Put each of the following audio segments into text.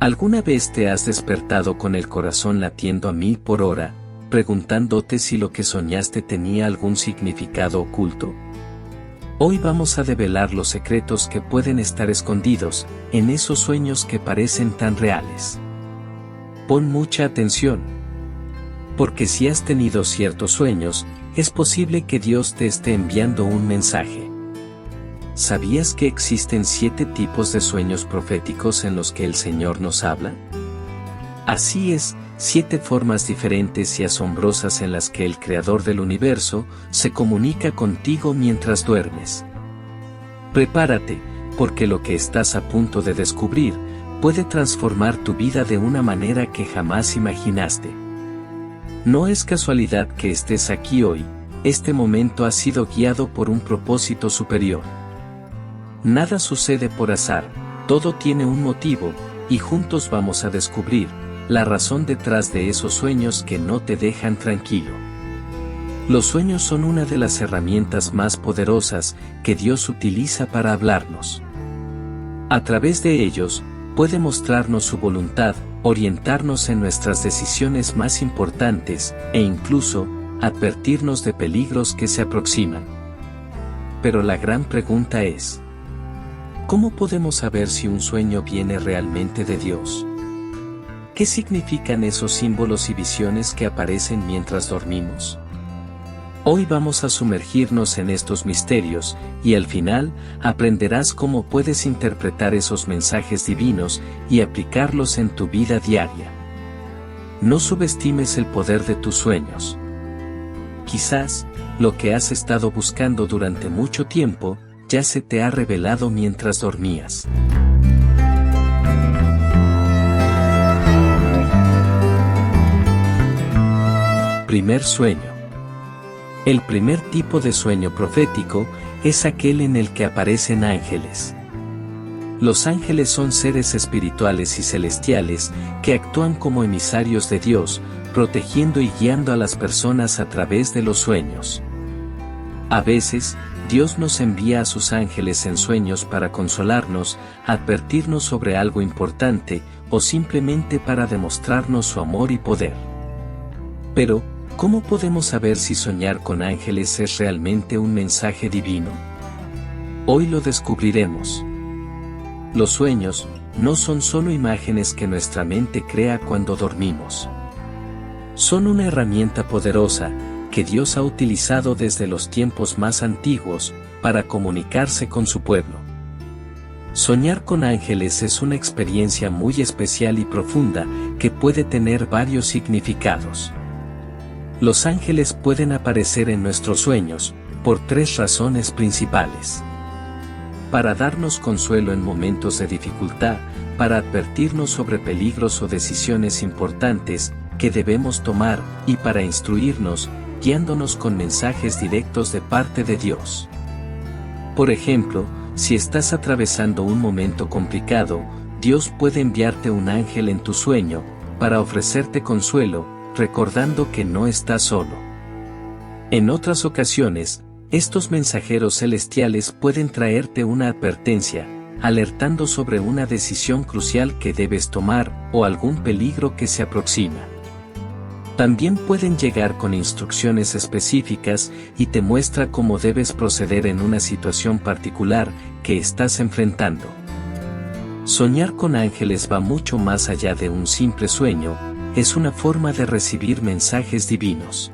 ¿Alguna vez te has despertado con el corazón latiendo a 1000 por hora, preguntándote si lo que soñaste tenía algún significado oculto? Hoy vamos a develar los secretos que pueden estar escondidos en esos sueños que parecen tan reales. Pon mucha atención. Porque si has tenido ciertos sueños, es posible que Dios te esté enviando un mensaje. ¿Sabías que existen 7 tipos de sueños proféticos en los que el Señor nos habla? Así es, 7 formas diferentes y asombrosas en las que el Creador del universo se comunica contigo mientras duermes. Prepárate, porque lo que estás a punto de descubrir puede transformar tu vida de una manera que jamás imaginaste. No es casualidad que estés aquí hoy, este momento ha sido guiado por un propósito superior. Nada sucede por azar, todo tiene un motivo, y juntos vamos a descubrir la razón detrás de esos sueños que no te dejan tranquilo. Los sueños son una de las herramientas más poderosas que Dios utiliza para hablarnos. A través de ellos, puede mostrarnos su voluntad, orientarnos en nuestras decisiones más importantes, e incluso, advertirnos de peligros que se aproximan. Pero la gran pregunta es: ¿cómo podemos saber si un sueño viene realmente de Dios? ¿Qué significan esos símbolos y visiones que aparecen mientras dormimos? Hoy vamos a sumergirnos en estos misterios, y al final, aprenderás cómo puedes interpretar esos mensajes divinos y aplicarlos en tu vida diaria. No subestimes el poder de tus sueños. Quizás, lo que has estado buscando durante mucho tiempo, ya se te ha revelado mientras dormías. Primer sueño. El primer tipo de sueño profético es aquel en el que aparecen ángeles. Los ángeles son seres espirituales y celestiales que actúan como emisarios de Dios, protegiendo y guiando a las personas a través de los sueños. A veces, Dios nos envía a sus ángeles en sueños para consolarnos, advertirnos sobre algo importante, o simplemente para demostrarnos su amor y poder. Pero, ¿cómo podemos saber si soñar con ángeles es realmente un mensaje divino? Hoy lo descubriremos. Los sueños no son solo imágenes que nuestra mente crea cuando dormimos. Son una herramienta poderosa que Dios ha utilizado desde los tiempos más antiguos para comunicarse con su pueblo. Soñar con ángeles es una experiencia muy especial y profunda que puede tener varios significados. Los ángeles pueden aparecer en nuestros sueños por 3 razones principales. Para darnos consuelo en momentos de dificultad, para advertirnos sobre peligros o decisiones importantes que debemos tomar, y para instruirnos, guiándonos con mensajes directos de parte de Dios. Por ejemplo, si estás atravesando un momento complicado, Dios puede enviarte un ángel en tu sueño, para ofrecerte consuelo, recordando que no estás solo. En otras ocasiones, estos mensajeros celestiales pueden traerte una advertencia, alertando sobre una decisión crucial que debes tomar, o algún peligro que se aproxima. También pueden llegar con instrucciones específicas y te muestra cómo debes proceder en una situación particular que estás enfrentando. Soñar con ángeles va mucho más allá de un simple sueño, es una forma de recibir mensajes divinos.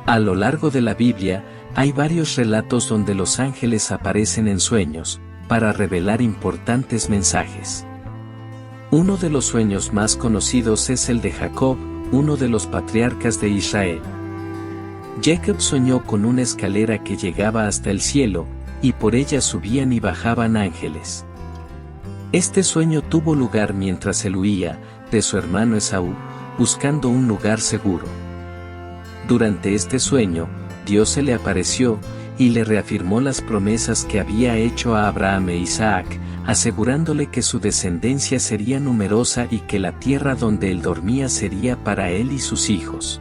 A lo largo de la Biblia, hay varios relatos donde los ángeles aparecen en sueños, para revelar importantes mensajes. Uno de los sueños más conocidos es el de Jacob, uno de los patriarcas de Israel. Jacob soñó con una escalera que llegaba hasta el cielo, y por ella subían y bajaban ángeles. Este sueño tuvo lugar mientras él huía de su hermano Esaú, buscando un lugar seguro. Durante este sueño, Dios se le apareció, y le reafirmó las promesas que había hecho a Abraham e Isaac, asegurándole que su descendencia sería numerosa y que la tierra donde él dormía sería para él y sus hijos.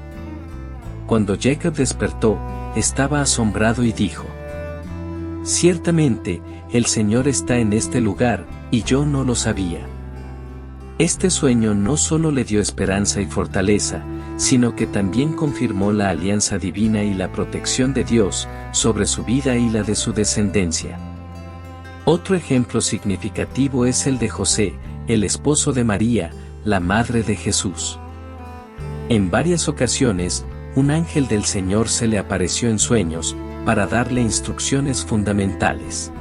Cuando Jacob despertó, estaba asombrado y dijo: «Ciertamente, el Señor está en este lugar, y yo no lo sabía». Este sueño no solo le dio esperanza y fortaleza, sino que también confirmó la alianza divina y la protección de Dios sobre su vida y la de su descendencia. Otro ejemplo significativo es el de José, el esposo de María, la madre de Jesús. En varias ocasiones, un ángel del Señor se le apareció en sueños, para darle instrucciones fundamentales.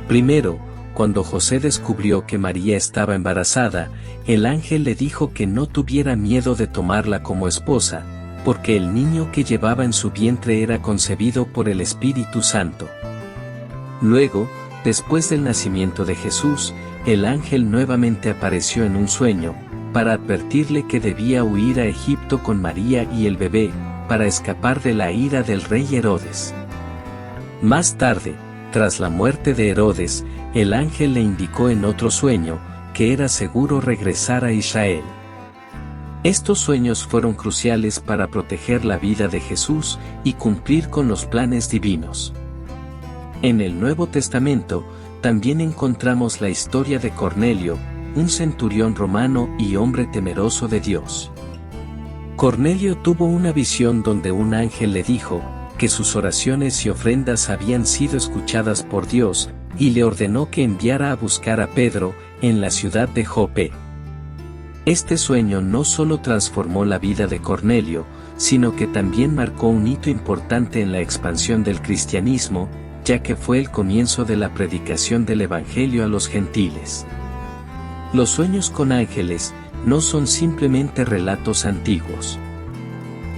Primero, cuando José descubrió que María estaba embarazada, el ángel le dijo que no tuviera miedo de tomarla como esposa, porque el niño que llevaba en su vientre era concebido por el Espíritu Santo. Luego, después del nacimiento de Jesús, el ángel nuevamente apareció en un sueño, para advertirle que debía huir a Egipto con María y el bebé, para escapar de la ira del rey Herodes. Más tarde, tras la muerte de Herodes, el ángel le indicó en otro sueño, que era seguro regresar a Israel. Estos sueños fueron cruciales para proteger la vida de Jesús y cumplir con los planes divinos. En el Nuevo Testamento, también encontramos la historia de Cornelio, un centurión romano y hombre temeroso de Dios. Cornelio tuvo una visión donde un ángel le dijo, que sus oraciones y ofrendas habían sido escuchadas por Dios, y le ordenó que enviara a buscar a Pedro, en la ciudad de Jope. Este sueño no solo transformó la vida de Cornelio, sino que también marcó un hito importante en la expansión del cristianismo, ya que fue el comienzo de la predicación del Evangelio a los gentiles. Los sueños con ángeles no son simplemente relatos antiguos.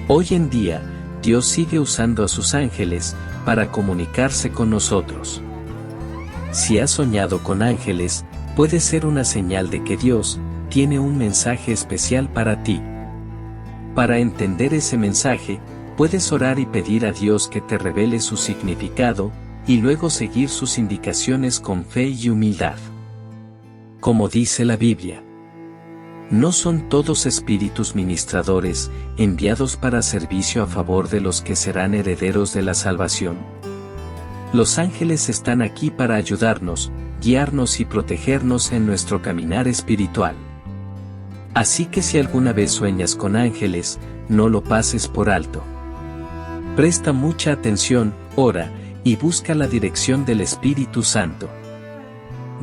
Hoy en día, Dios sigue usando a sus ángeles para comunicarse con nosotros. Si has soñado con ángeles, puede ser una señal de que Dios tiene un mensaje especial para ti. Para entender ese mensaje, puedes orar y pedir a Dios que te revele su significado, y luego seguir sus indicaciones con fe y humildad. Como dice la Biblia, ¿no son todos espíritus ministradores, enviados para servicio a favor de los que serán herederos de la salvación? Los ángeles están aquí para ayudarnos, guiarnos y protegernos en nuestro caminar espiritual. Así que si alguna vez sueñas con ángeles, no lo pases por alto. Presta mucha atención, ora, y busca la dirección del Espíritu Santo.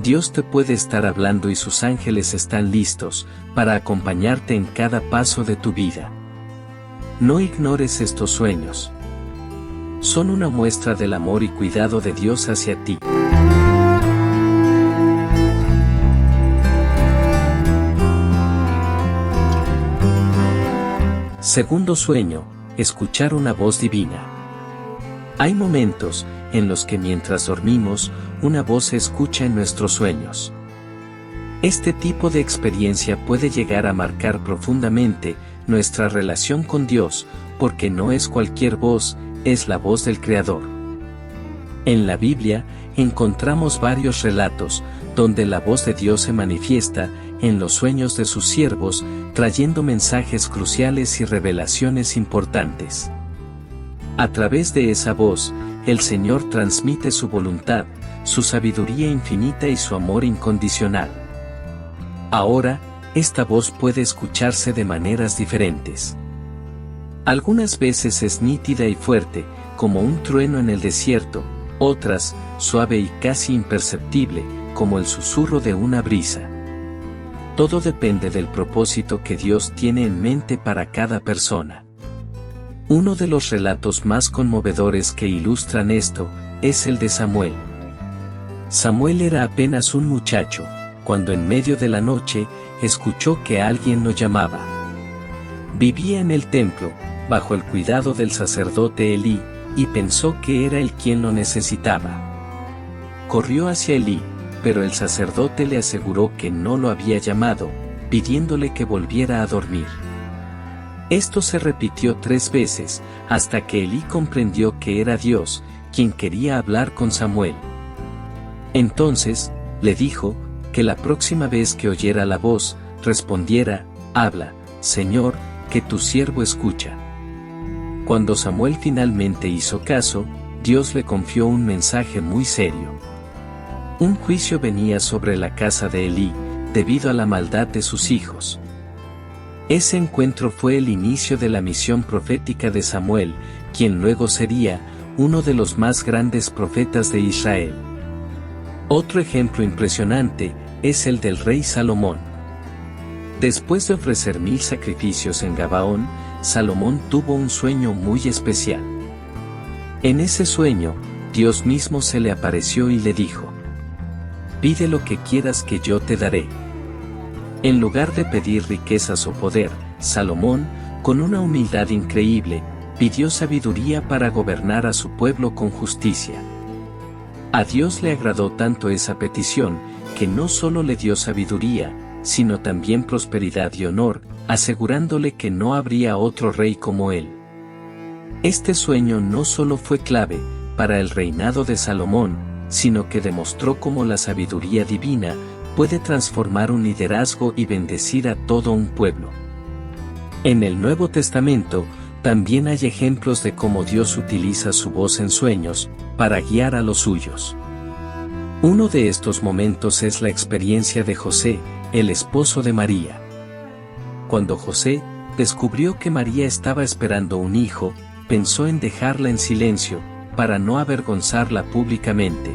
Dios te puede estar hablando y sus ángeles están listos para acompañarte en cada paso de tu vida. No ignores estos sueños. Son una muestra del amor y cuidado de Dios hacia ti. Segundo sueño, escuchar una voz divina. Hay momentos en los que mientras dormimos, una voz se escucha en nuestros sueños. Este tipo de experiencia puede llegar a marcar profundamente nuestra relación con Dios, porque no es cualquier voz, es la voz del Creador. En la Biblia, encontramos varios relatos, donde la voz de Dios se manifiesta en los sueños de sus siervos, trayendo mensajes cruciales y revelaciones importantes. A través de esa voz, el Señor transmite su voluntad, su sabiduría infinita y su amor incondicional. Ahora, esta voz puede escucharse de maneras diferentes. Algunas veces es nítida y fuerte, como un trueno en el desierto, otras, suave y casi imperceptible, como el susurro de una brisa. Todo depende del propósito que Dios tiene en mente para cada persona. Uno de los relatos más conmovedores que ilustran esto, es el de Samuel. Samuel era apenas un muchacho, cuando en medio de la noche, escuchó que alguien lo llamaba. Vivía en el templo, bajo el cuidado del sacerdote Elí, y pensó que era él quien lo necesitaba. Corrió hacia Elí, pero el sacerdote le aseguró que no lo había llamado, pidiéndole que volviera a dormir. Esto se repitió 3 veces, hasta que Elí comprendió que era Dios, quien quería hablar con Samuel. Entonces, le dijo, que la próxima vez que oyera la voz, respondiera, «Habla, Señor, que tu siervo escucha». Cuando Samuel finalmente hizo caso, Dios le confió un mensaje muy serio. Un juicio venía sobre la casa de Elí, debido a la maldad de sus hijos. Ese encuentro fue el inicio de la misión profética de Samuel, quien luego sería uno de los más grandes profetas de Israel. Otro ejemplo impresionante es el del rey Salomón. Después de ofrecer 1000 sacrificios en Gabaón, Salomón tuvo un sueño muy especial. En ese sueño, Dios mismo se le apareció y le dijo: «Pide lo que quieras que yo te daré». En lugar de pedir riquezas o poder, Salomón, con una humildad increíble, pidió sabiduría para gobernar a su pueblo con justicia. A Dios le agradó tanto esa petición, que no solo le dio sabiduría, sino también prosperidad y honor, asegurándole que no habría otro rey como él. Este sueño no solo fue clave para el reinado de Salomón, sino que demostró cómo la sabiduría divina puede transformar un liderazgo y bendecir a todo un pueblo. En el Nuevo Testamento, también hay ejemplos de cómo Dios utiliza su voz en sueños para guiar a los suyos. Uno de estos momentos es la experiencia de José, el esposo de María. Cuando José descubrió que María estaba esperando un hijo, pensó en dejarla en silencio, para no avergonzarla públicamente.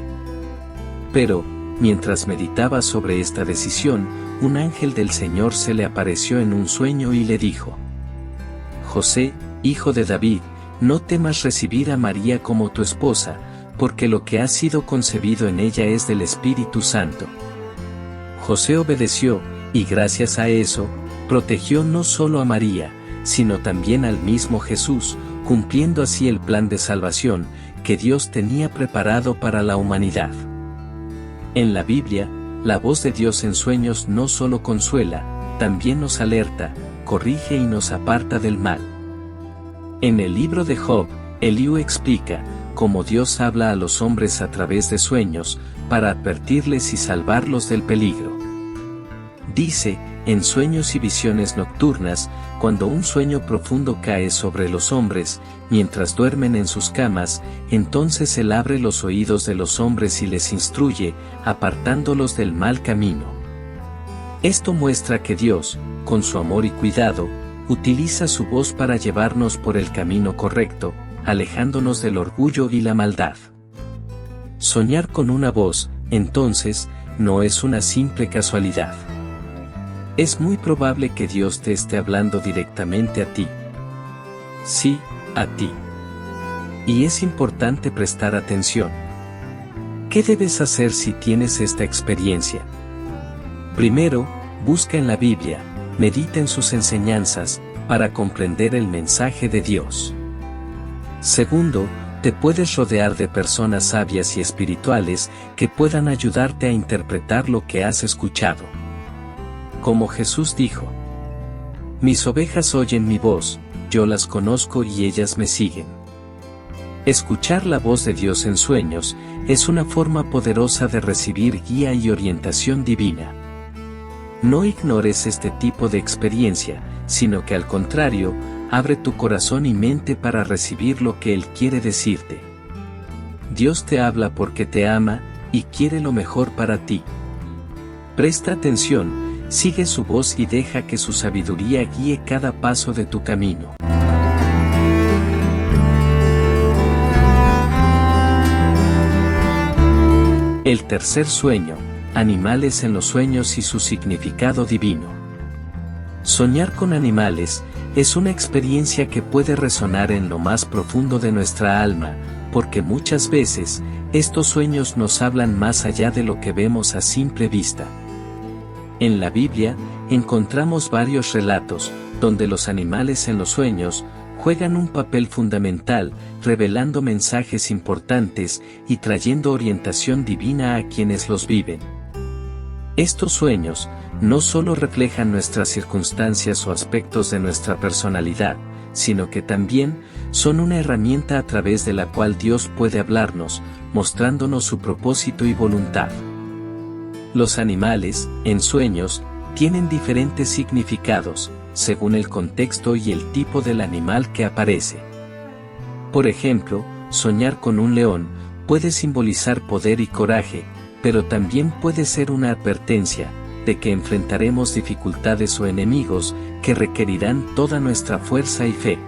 Pero, mientras meditaba sobre esta decisión, un ángel del Señor se le apareció en un sueño y le dijo: «José, hijo de David, no temas recibir a María como tu esposa, porque lo que ha sido concebido en ella es del Espíritu Santo». José obedeció, y gracias a eso, protegió no solo a María, sino también al mismo Jesús, cumpliendo así el plan de salvación que Dios tenía preparado para la humanidad. En la Biblia, la voz de Dios en sueños no solo consuela, también nos alerta, corrige y nos aparta del mal. En el libro de Job, Eliú explica cómo Dios habla a los hombres a través de sueños, para advertirles y salvarlos del peligro. Dice: en sueños y visiones nocturnas, cuando un sueño profundo cae sobre los hombres, mientras duermen en sus camas, entonces Él abre los oídos de los hombres y les instruye, apartándolos del mal camino. Esto muestra que Dios, con su amor y cuidado, utiliza su voz para llevarnos por el camino correcto, alejándonos del orgullo y la maldad. Soñar con una voz, entonces, no es una simple casualidad. Es muy probable que Dios te esté hablando directamente a ti. Sí, a ti. Y es importante prestar atención. ¿Qué debes hacer si tienes esta experiencia? Primero, busca en la Biblia, medita en sus enseñanzas, para comprender el mensaje de Dios. Segundo, te puedes rodear de personas sabias y espirituales que puedan ayudarte a interpretar lo que has escuchado. Como Jesús dijo: «Mis ovejas oyen mi voz, yo las conozco y ellas me siguen». Escuchar la voz de Dios en sueños es una forma poderosa de recibir guía y orientación divina. No ignores este tipo de experiencia, sino que al contrario, abre tu corazón y mente para recibir lo que Él quiere decirte. Dios te habla porque te ama y quiere lo mejor para ti. Presta atención, sigue su voz y deja que su sabiduría guíe cada paso de tu camino. El tercer sueño: animales en los sueños y su significado divino. Soñar con animales es una experiencia que puede resonar en lo más profundo de nuestra alma, porque muchas veces, estos sueños nos hablan más allá de lo que vemos a simple vista. En la Biblia, encontramos varios relatos, donde los animales en los sueños juegan un papel fundamental, revelando mensajes importantes y trayendo orientación divina a quienes los viven. Estos sueños no solo reflejan nuestras circunstancias o aspectos de nuestra personalidad, sino que también son una herramienta a través de la cual Dios puede hablarnos, mostrándonos su propósito y voluntad. Los animales, en sueños, tienen diferentes significados, según el contexto y el tipo del animal que aparece. Por ejemplo, soñar con un león puede simbolizar poder y coraje, pero también puede ser una advertencia, de que enfrentaremos dificultades o enemigos que requerirán toda nuestra fuerza y fe.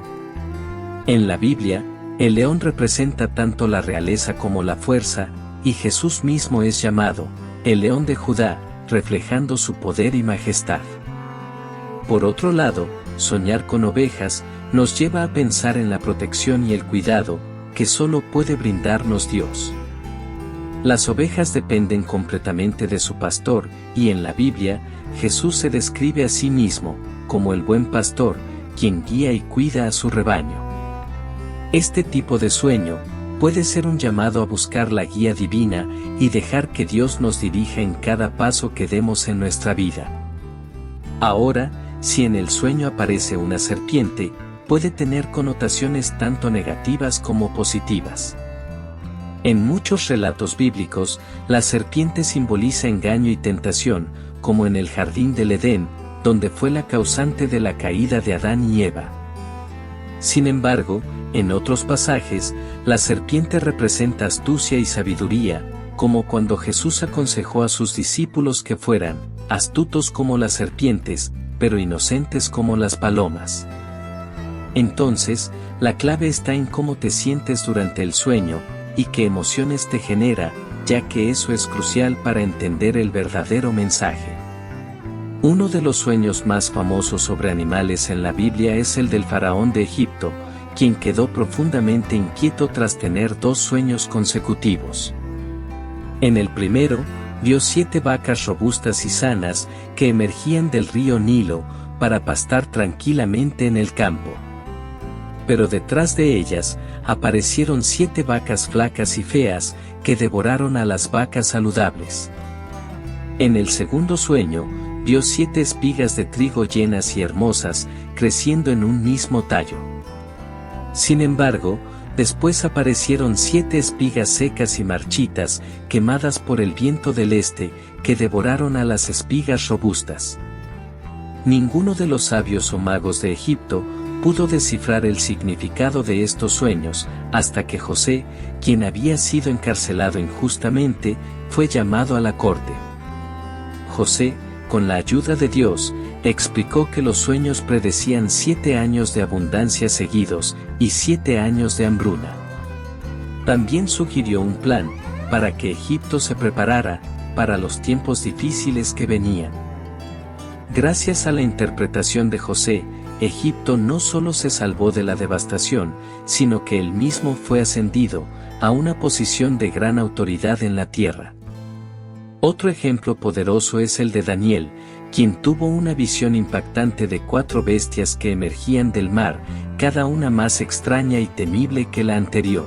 En la Biblia, el león representa tanto la realeza como la fuerza, y Jesús mismo es llamado el león de Judá, reflejando su poder y majestad. Por otro lado, soñar con ovejas nos lleva a pensar en la protección y el cuidado que solo puede brindarnos Dios. Las ovejas dependen completamente de su pastor, y en la Biblia, Jesús se describe a sí mismo como el buen pastor, quien guía y cuida a su rebaño. Este tipo de sueño puede ser un llamado a buscar la guía divina y dejar que Dios nos dirija en cada paso que demos en nuestra vida. Ahora, si en el sueño aparece una serpiente, puede tener connotaciones tanto negativas como positivas. En muchos relatos bíblicos, la serpiente simboliza engaño y tentación, como en el jardín del Edén, donde fue la causante de la caída de Adán y Eva. Sin embargo, en otros pasajes, la serpiente representa astucia y sabiduría, como cuando Jesús aconsejó a sus discípulos que fueran astutos como las serpientes, pero inocentes como las palomas. Entonces, la clave está en cómo te sientes durante el sueño, y qué emociones te genera, ya que eso es crucial para entender el verdadero mensaje. Uno de los sueños más famosos sobre animales en la Biblia es el del faraón de Egipto, quien quedó profundamente inquieto tras tener 2 sueños consecutivos. En el primero, vio 7 vacas robustas y sanas que emergían del río Nilo para pastar tranquilamente en el campo. Pero detrás de ellas, aparecieron 7 vacas flacas y feas, que devoraron a las vacas saludables. En el segundo sueño, vio 7 espigas de trigo llenas y hermosas, creciendo en un mismo tallo. Sin embargo, después aparecieron 7 espigas secas y marchitas, quemadas por el viento del este, que devoraron a las espigas robustas. Ninguno de los sabios o magos de Egipto pudo descifrar el significado de estos sueños, hasta que José, quien había sido encarcelado injustamente, fue llamado a la corte. José, con la ayuda de Dios, explicó que los sueños predecían 7 años de abundancia seguidos, y 7 años de hambruna. También sugirió un plan, para que Egipto se preparara, para los tiempos difíciles que venían. Gracias a la interpretación de José, Egipto no solo se salvó de la devastación, sino que él mismo fue ascendido a una posición de gran autoridad en la tierra. Otro ejemplo poderoso es el de Daniel, quien tuvo una visión impactante de 4 bestias que emergían del mar, cada una más extraña y temible que la anterior.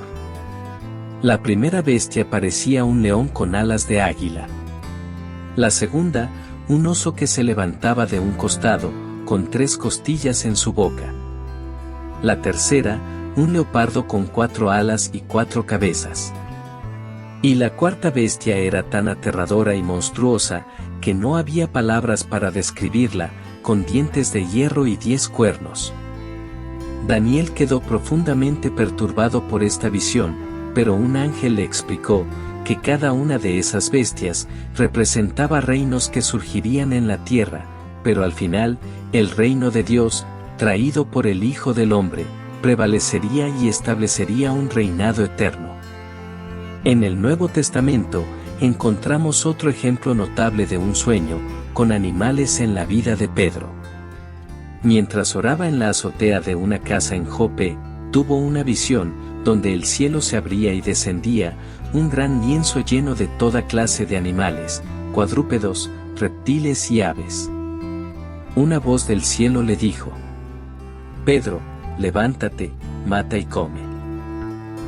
La primera bestia parecía un león con alas de águila. La segunda, un oso que se levantaba de un costado, con 3 costillas en su boca. La tercera, un leopardo con 4 alas y 4 cabezas. Y la cuarta bestia era tan aterradora y monstruosa, que no había palabras para describirla, con dientes de hierro y 10 cuernos. Daniel quedó profundamente perturbado por esta visión, pero un ángel le explicó que cada una de esas bestias representaba reinos que surgirían en la tierra, pero al final, el reino de Dios, traído por el Hijo del Hombre, prevalecería y establecería un reinado eterno. En el Nuevo Testamento, encontramos otro ejemplo notable de un sueño, con animales en la vida de Pedro. Mientras oraba en la azotea de una casa en Jope, tuvo una visión, donde el cielo se abría y descendía, un gran lienzo lleno de toda clase de animales, cuadrúpedos, reptiles y aves. Una voz del cielo le dijo: Pedro, levántate, mata y come.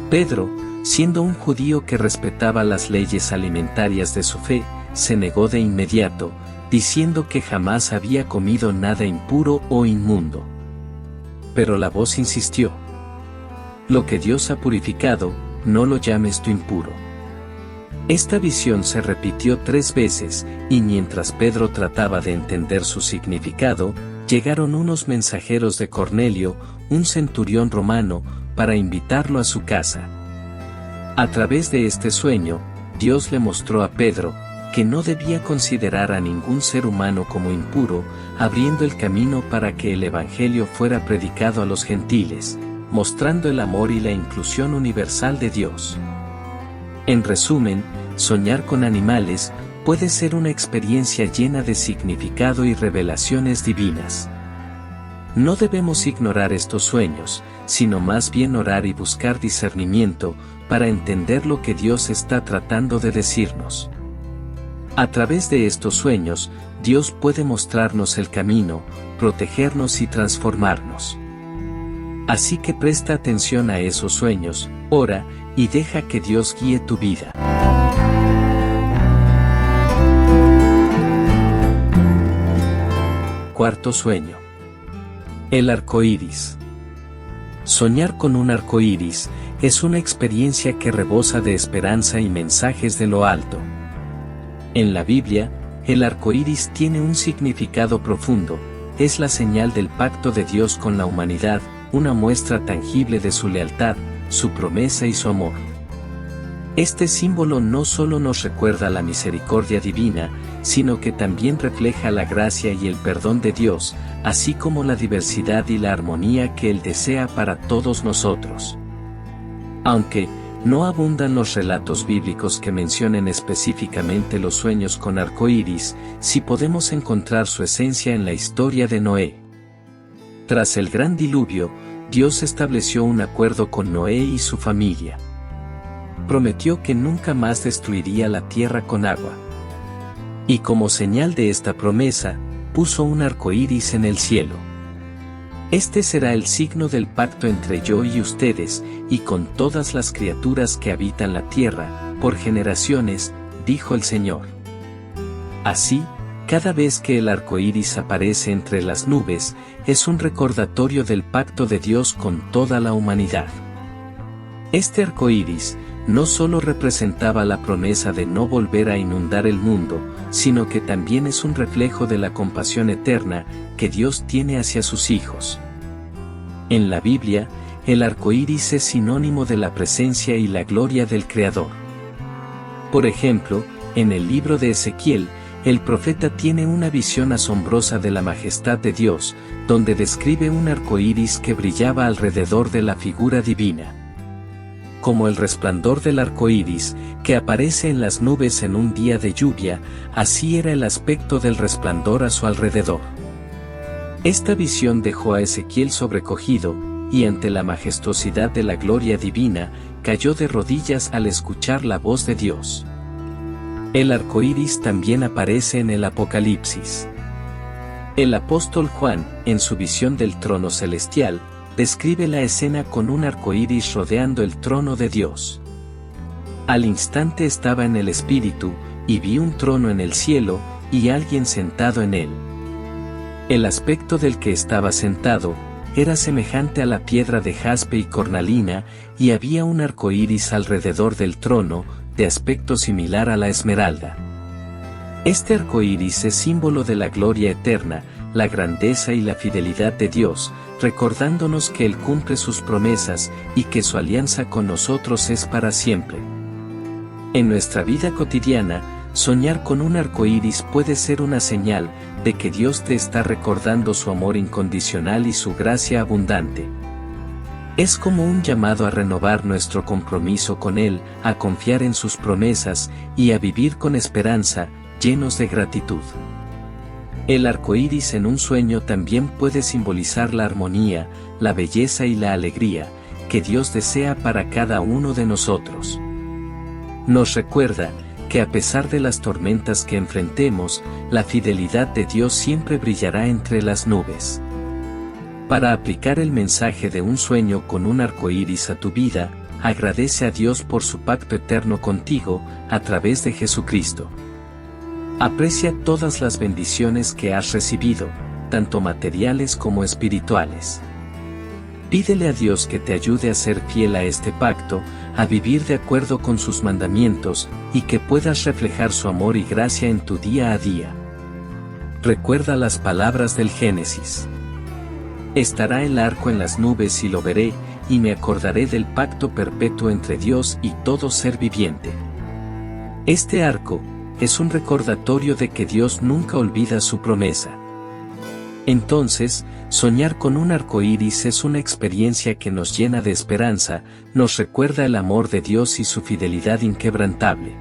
Pedro, siendo un judío que respetaba las leyes alimentarias de su fe, se negó de inmediato, diciendo que jamás había comido nada impuro o inmundo. Pero la voz insistió: lo que Dios ha purificado, no lo llames tú impuro. Esta visión se repitió 3 veces, y mientras Pedro trataba de entender su significado, llegaron unos mensajeros de Cornelio, un centurión romano, para invitarlo a su casa. A través de este sueño, Dios le mostró a Pedro que no debía considerar a ningún ser humano como impuro, abriendo el camino para que el Evangelio fuera predicado a los gentiles, mostrando el amor y la inclusión universal de Dios. En resumen, soñar con animales puede ser una experiencia llena de significado y revelaciones divinas. No debemos ignorar estos sueños, sino más bien orar y buscar discernimiento para entender lo que Dios está tratando de decirnos. A través de estos sueños, Dios puede mostrarnos el camino, protegernos y transformarnos. Así que presta atención a esos sueños, ora, y deja que Dios guíe tu vida. Cuarto sueño. El arco iris. Soñar con un arco iris es una experiencia que rebosa de esperanza y mensajes de lo alto. En la Biblia, el arco iris tiene un significado profundo, es la señal del pacto de Dios con la humanidad, una muestra tangible de su lealtad, su promesa y su amor. Este símbolo no solo nos recuerda la misericordia divina, sino que también refleja la gracia y el perdón de Dios, así como la diversidad y la armonía que Él desea para todos nosotros. Aunque no abundan los relatos bíblicos que mencionen específicamente los sueños con arco iris, sí podemos encontrar su esencia en la historia de Noé. Tras el gran diluvio, Dios estableció un acuerdo con Noé y su familia. Prometió que nunca más destruiría la tierra con agua. Y como señal de esta promesa, puso un arco iris en el cielo. Este será el signo del pacto entre yo y ustedes, y con todas las criaturas que habitan la tierra, por generaciones, dijo el Señor. Así, cada vez que el arco iris aparece entre las nubes, es un recordatorio del pacto de Dios con toda la humanidad. Este arco iris no solo representaba la promesa de no volver a inundar el mundo, sino que también es un reflejo de la compasión eterna que Dios tiene hacia sus hijos. En la Biblia, el arco iris es sinónimo de la presencia y la gloria del Creador. Por ejemplo, en el libro de Ezequiel, el profeta tiene una visión asombrosa de la majestad de Dios, donde describe un arco iris que brillaba alrededor de la figura divina. Como el resplandor del arco iris, que aparece en las nubes en un día de lluvia, así era el aspecto del resplandor a su alrededor. Esta visión dejó a Ezequiel sobrecogido, y ante la majestuosidad de la gloria divina, cayó de rodillas al escuchar la voz de Dios. El arco iris también aparece en el Apocalipsis. El apóstol Juan, en su visión del trono celestial, describe la escena con un arco iris rodeando el trono de Dios. Al instante estaba en el Espíritu, y vi un trono en el cielo, y alguien sentado en él. El aspecto del que estaba sentado era semejante a la piedra de jaspe y cornalina, y había un arco iris alrededor del trono, de aspecto similar a la esmeralda. Este arco iris es símbolo de la gloria eterna, la grandeza y la fidelidad de Dios, recordándonos que Él cumple sus promesas y que su alianza con nosotros es para siempre. En nuestra vida cotidiana, soñar con un arco iris puede ser una señal de que Dios te está recordando su amor incondicional y su gracia abundante. Es como un llamado a renovar nuestro compromiso con Él, a confiar en sus promesas y a vivir con esperanza, llenos de gratitud. El arco iris en un sueño también puede simbolizar la armonía, la belleza y la alegría que Dios desea para cada uno de nosotros. Nos recuerda que a pesar de las tormentas que enfrentemos, la fidelidad de Dios siempre brillará entre las nubes. Para aplicar el mensaje de un sueño con un arco iris a tu vida, agradece a Dios por su pacto eterno contigo, a través de Jesucristo. Aprecia todas las bendiciones que has recibido, tanto materiales como espirituales. Pídele a Dios que te ayude a ser fiel a este pacto, a vivir de acuerdo con sus mandamientos, y que puedas reflejar su amor y gracia en tu día a día. Recuerda las palabras del Génesis. Estará el arco en las nubes y lo veré, y me acordaré del pacto perpetuo entre Dios y todo ser viviente. Este arco es un recordatorio de que Dios nunca olvida su promesa. Entonces, soñar con un arco iris es una experiencia que nos llena de esperanza, nos recuerda el amor de Dios y su fidelidad inquebrantable.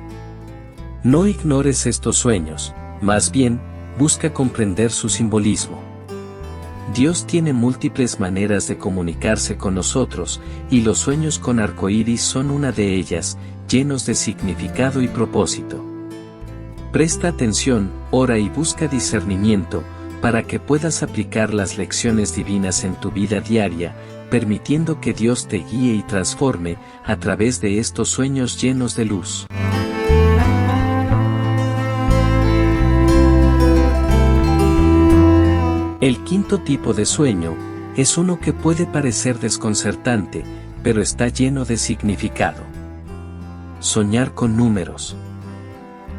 No ignores estos sueños, más bien, busca comprender su simbolismo. Dios tiene múltiples maneras de comunicarse con nosotros, y los sueños con arcoíris son una de ellas, llenos de significado y propósito. Presta atención, ora y busca discernimiento, para que puedas aplicar las lecciones divinas en tu vida diaria, permitiendo que Dios te guíe y transforme, a través de estos sueños llenos de luz. El quinto tipo de sueño, es uno que puede parecer desconcertante, pero está lleno de significado. Soñar con números.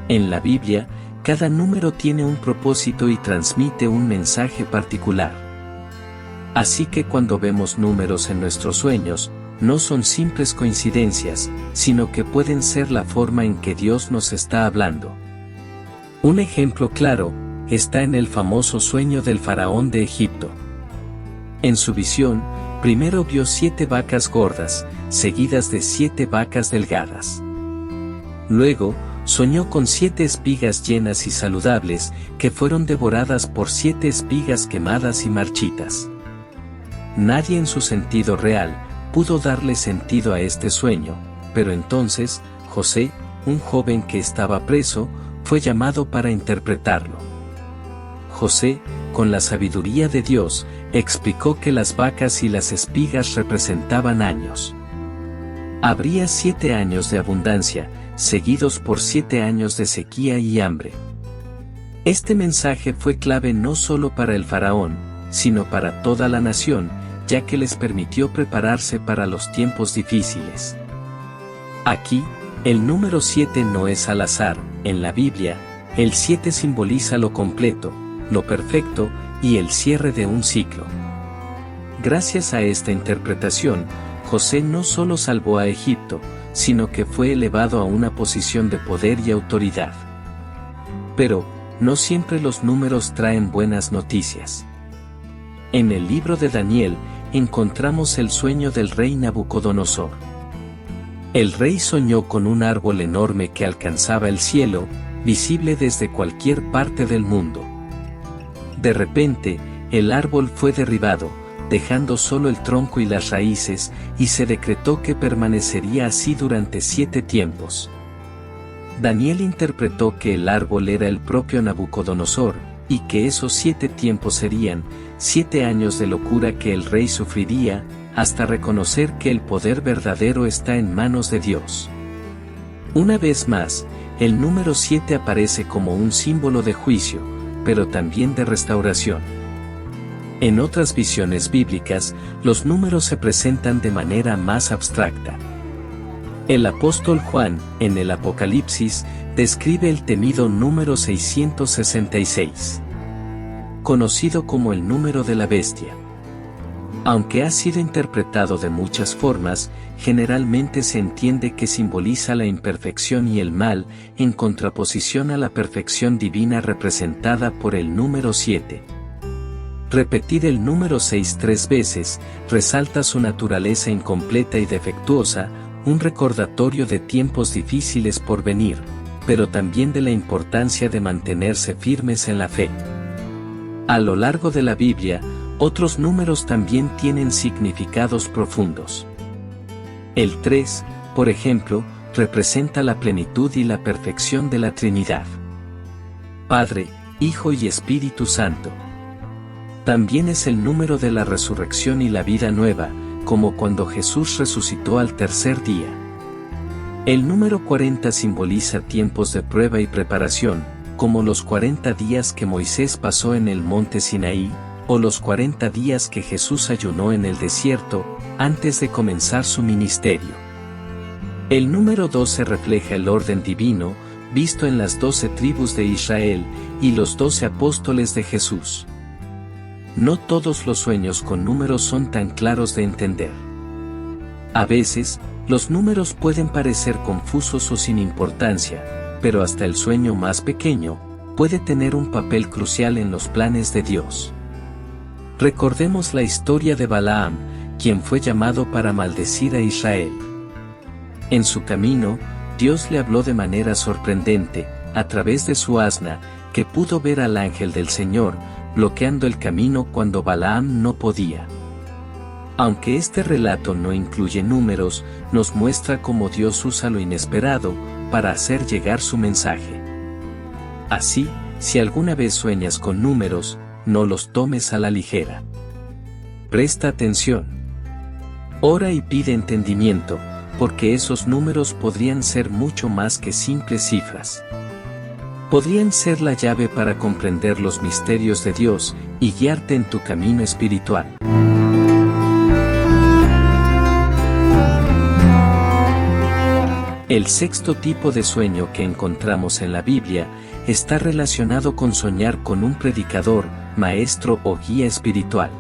En la Biblia, cada número tiene un propósito y transmite un mensaje particular. Así que cuando vemos números en nuestros sueños, no son simples coincidencias, sino que pueden ser la forma en que Dios nos está hablando. Un ejemplo claro, está en el famoso sueño del faraón de Egipto. En su visión, primero vio 7 vacas gordas, seguidas de 7 vacas delgadas. Luego, soñó con 7 espigas llenas y saludables, que fueron devoradas por 7 espigas quemadas y marchitas. Nadie en su sentido real, pudo darle sentido a este sueño, pero entonces, José, un joven que estaba preso, fue llamado para interpretarlo. José, con la sabiduría de Dios, explicó que las vacas y las espigas representaban años. Habría 7 años de abundancia, seguidos por 7 años de sequía y hambre. Este mensaje fue clave no solo para el faraón, sino para toda la nación, ya que les permitió prepararse para los tiempos difíciles. Aquí, el número 7 no es al azar, en la Biblia, el 7 simboliza lo completo, lo perfecto, y el cierre de un ciclo. Gracias a esta interpretación, José no solo salvó a Egipto, sino que fue elevado a una posición de poder y autoridad. Pero, no siempre los números traen buenas noticias. En el libro de Daniel, encontramos el sueño del rey Nabucodonosor. El rey soñó con un árbol enorme que alcanzaba el cielo, visible desde cualquier parte del mundo. De repente, el árbol fue derribado, dejando solo el tronco y las raíces, y se decretó que permanecería así durante 7 tiempos. Daniel interpretó que el árbol era el propio Nabucodonosor, y que esos 7 tiempos serían 7 años de locura que el rey sufriría, hasta reconocer que el poder verdadero está en manos de Dios. Una vez más, el número 7 aparece como un símbolo de juicio, pero también de restauración. En otras visiones bíblicas, los números se presentan de manera más abstracta. El apóstol Juan, en el Apocalipsis, describe el temido número 666, conocido como el número de la bestia. Aunque ha sido interpretado de muchas formas, generalmente se entiende que simboliza la imperfección y el mal, en contraposición a la perfección divina representada por el número 7. Repetir el número 6 3 veces, resalta su naturaleza incompleta y defectuosa, un recordatorio de tiempos difíciles por venir, pero también de la importancia de mantenerse firmes en la fe. A lo largo de la Biblia, otros números también tienen significados profundos. El 3, por ejemplo, representa la plenitud y la perfección de la Trinidad. Padre, Hijo y Espíritu Santo. También es el número de la resurrección y la vida nueva, como cuando Jesús resucitó al tercer día. El número 40 simboliza tiempos de prueba y preparación, como los 40 días que Moisés pasó en el monte Sinaí, o los 40 días que Jesús ayunó en el desierto, antes de comenzar su ministerio. El número 12 refleja el orden divino, visto en las 12 tribus de Israel, y los 12 apóstoles de Jesús. No todos los sueños con números son tan claros de entender. A veces, los números pueden parecer confusos o sin importancia, pero hasta el sueño más pequeño puede tener un papel crucial en los planes de Dios. Recordemos la historia de Balaam, quien fue llamado para maldecir a Israel. En su camino, Dios le habló de manera sorprendente, a través de su asna, que pudo ver al ángel del Señor, bloqueando el camino cuando Balaam no podía. Aunque este relato no incluye números, nos muestra cómo Dios usa lo inesperado para hacer llegar su mensaje. Así, si alguna vez sueñas con números, no los tomes a la ligera. Presta atención. Ora y pide entendimiento, porque esos números podrían ser mucho más que simples cifras. Podrían ser la llave para comprender los misterios de Dios y guiarte en tu camino espiritual. El sexto tipo de sueño que encontramos en la Biblia está relacionado con soñar con un predicador, maestro o guía espiritual.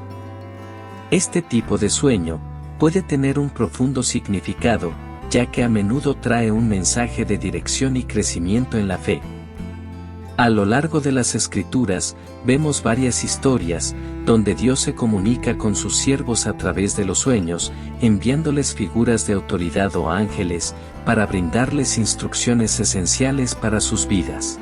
Este tipo de sueño puede tener un profundo significado, ya que a menudo trae un mensaje de dirección y crecimiento en la fe. A lo largo de las Escrituras, vemos varias historias, donde Dios se comunica con sus siervos a través de los sueños, enviándoles figuras de autoridad o ángeles, para brindarles instrucciones esenciales para sus vidas.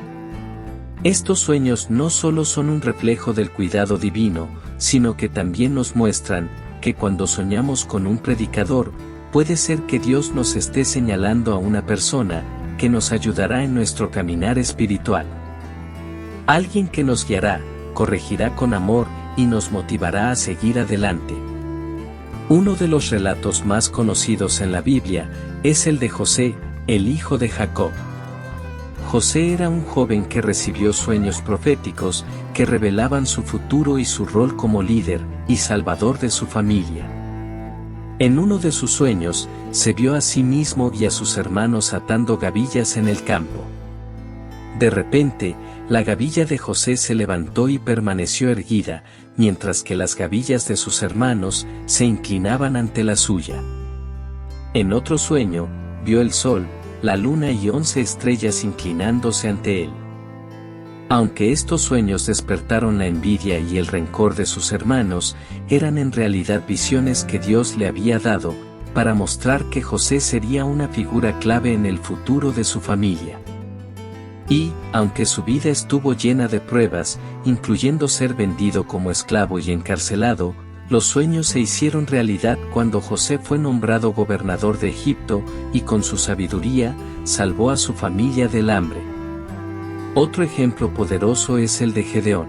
Estos sueños no solo son un reflejo del cuidado divino, sino que también nos muestran, que cuando soñamos con un predicador, puede ser que Dios nos esté señalando a una persona, que nos ayudará en nuestro caminar espiritual. Alguien que nos guiará, corregirá con amor, y nos motivará a seguir adelante. Uno de los relatos más conocidos en la Biblia, es el de José, el hijo de Jacob. José era un joven que recibió sueños proféticos, que revelaban su futuro y su rol como líder, y salvador de su familia. En uno de sus sueños, se vio a sí mismo y a sus hermanos atando gavillas en el campo. De repente, la gavilla de José se levantó y permaneció erguida, mientras que las gavillas de sus hermanos se inclinaban ante la suya. En otro sueño, vio el sol, la luna y 11 estrellas inclinándose ante él. Aunque estos sueños despertaron la envidia y el rencor de sus hermanos, eran en realidad visiones que Dios le había dado, para mostrar que José sería una figura clave en el futuro de su familia. Y, aunque su vida estuvo llena de pruebas, incluyendo ser vendido como esclavo y encarcelado, los sueños se hicieron realidad cuando José fue nombrado gobernador de Egipto, y con su sabiduría, salvó a su familia del hambre. Otro ejemplo poderoso es el de Gedeón.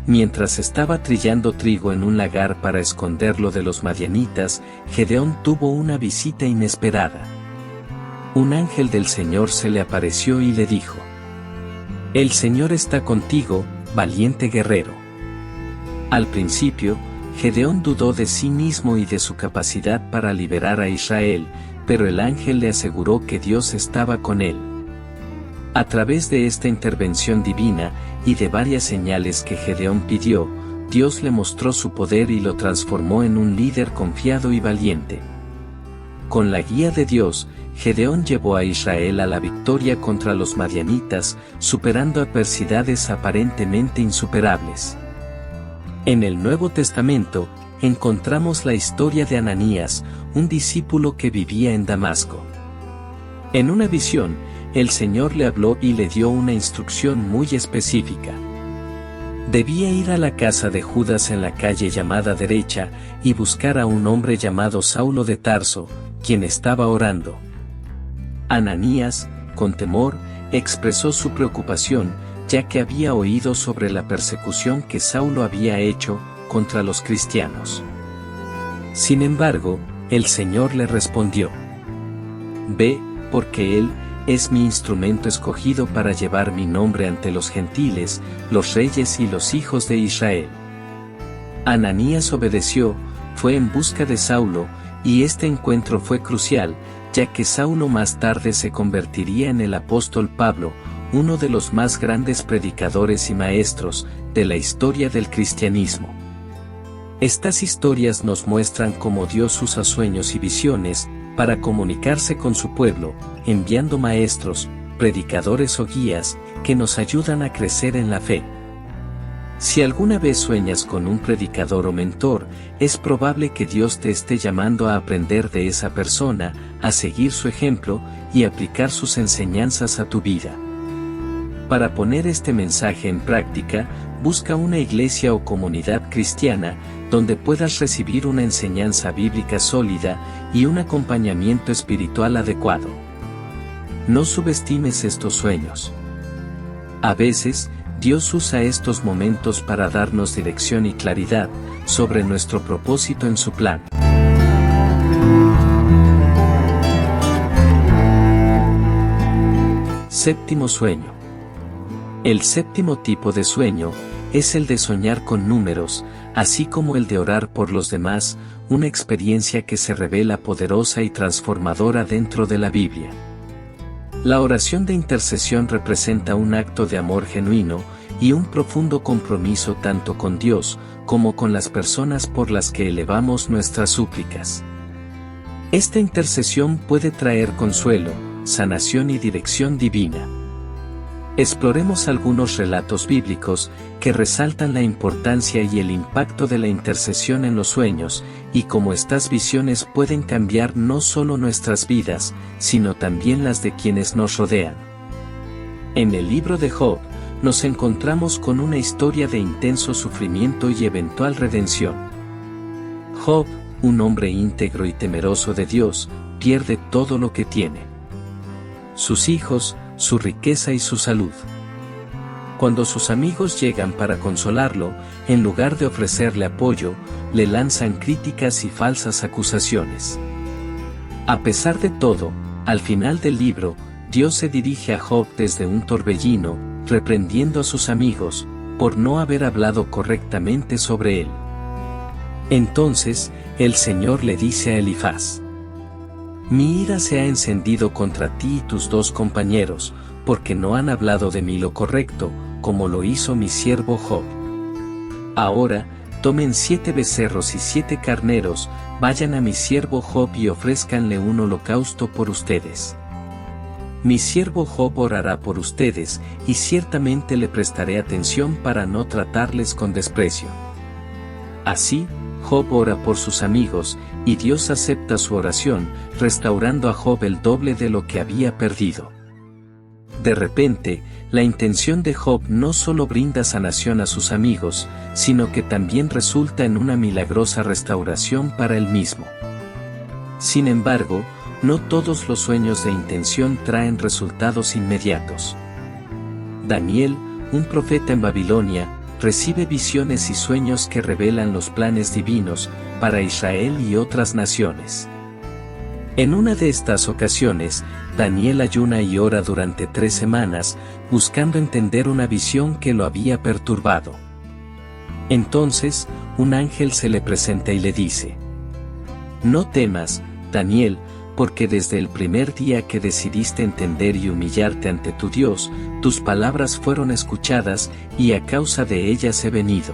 Mientras estaba trillando trigo en un lagar para esconderlo de los madianitas, Gedeón tuvo una visita inesperada. Un ángel del Señor se le apareció y le dijo: «El Señor está contigo, valiente guerrero». Al principio, Gedeón dudó de sí mismo y de su capacidad para liberar a Israel, pero el ángel le aseguró que Dios estaba con él. A través de esta intervención divina, y de varias señales que Gedeón pidió, Dios le mostró su poder y lo transformó en un líder confiado y valiente. Con la guía de Dios, Gedeón llevó a Israel a la victoria contra los madianitas, superando adversidades aparentemente insuperables. En el Nuevo Testamento, encontramos la historia de Ananías, un discípulo que vivía en Damasco. En una visión, el Señor le habló y le dio una instrucción muy específica. Debía ir a la casa de Judas en la calle llamada Derecha, y buscar a un hombre llamado Saulo de Tarso, quien estaba orando. Ananías, con temor, expresó su preocupación, ya que había oído sobre la persecución que Saulo había hecho contra los cristianos. Sin embargo, el Señor le respondió: «Ve, porque él es mi instrumento escogido para llevar mi nombre ante los gentiles, los reyes y los hijos de Israel». Ananías obedeció, fue en busca de Saulo, y este encuentro fue crucial, ya que Saulo más tarde se convertiría en el apóstol Pablo, uno de los más grandes predicadores y maestros de la historia del cristianismo. Estas historias nos muestran cómo Dios usa sueños y visiones para comunicarse con su pueblo, enviando maestros, predicadores o guías, que nos ayudan a crecer en la fe. Si alguna vez sueñas con un predicador o mentor, es probable que Dios te esté llamando a aprender de esa persona, a seguir su ejemplo y aplicar sus enseñanzas a tu vida. Para poner este mensaje en práctica, busca una iglesia o comunidad cristiana, donde puedas recibir una enseñanza bíblica sólida y un acompañamiento espiritual adecuado. No subestimes estos sueños. A veces, Dios usa estos momentos para darnos dirección y claridad sobre nuestro propósito en su plan. Séptimo sueño. El séptimo tipo de sueño es el de soñar con números, así como el de orar por los demás, una experiencia que se revela poderosa y transformadora dentro de la Biblia. La oración de intercesión representa un acto de amor genuino y un profundo compromiso tanto con Dios como con las personas por las que elevamos nuestras súplicas. Esta intercesión puede traer consuelo, sanación y dirección divina. Exploremos algunos relatos bíblicos que resaltan la importancia y el impacto de la intercesión en los sueños, y cómo estas visiones pueden cambiar no solo nuestras vidas, sino también las de quienes nos rodean. En el libro de Job, nos encontramos con una historia de intenso sufrimiento y eventual redención. Job, un hombre íntegro y temeroso de Dios, pierde todo lo que tiene: sus hijos, su riqueza y su salud. Cuando sus amigos llegan para consolarlo, en lugar de ofrecerle apoyo, le lanzan críticas y falsas acusaciones. A pesar de todo, al final del libro, Dios se dirige a Job desde un torbellino, reprendiendo a sus amigos por no haber hablado correctamente sobre él. Entonces, el Señor le dice a Elifaz: mi ira se ha encendido contra ti y tus dos compañeros, porque no han hablado de mí lo correcto, como lo hizo mi siervo Job. Ahora, tomen 7 becerros y 7 carneros, vayan a mi siervo Job y ofrézcanle un holocausto por ustedes. Mi siervo Job orará por ustedes, y ciertamente le prestaré atención para no tratarles con desprecio. Así, Job ora por sus amigos, y Dios acepta su oración, restaurando a Job el doble de lo que había perdido. De repente, la intención de Job no solo brinda sanación a sus amigos, sino que también resulta en una milagrosa restauración para él mismo. Sin embargo, no todos los sueños de intención traen resultados inmediatos. Daniel, un profeta en Babilonia, recibe visiones y sueños que revelan los planes divinos para Israel y otras naciones. En una de estas ocasiones, Daniel ayuna y ora durante 3 semanas, buscando entender una visión que lo había perturbado. Entonces, un ángel se le presenta y le dice: no temas, Daniel, porque desde el primer día que decidiste entender y humillarte ante tu Dios, tus palabras fueron escuchadas, y a causa de ellas he venido.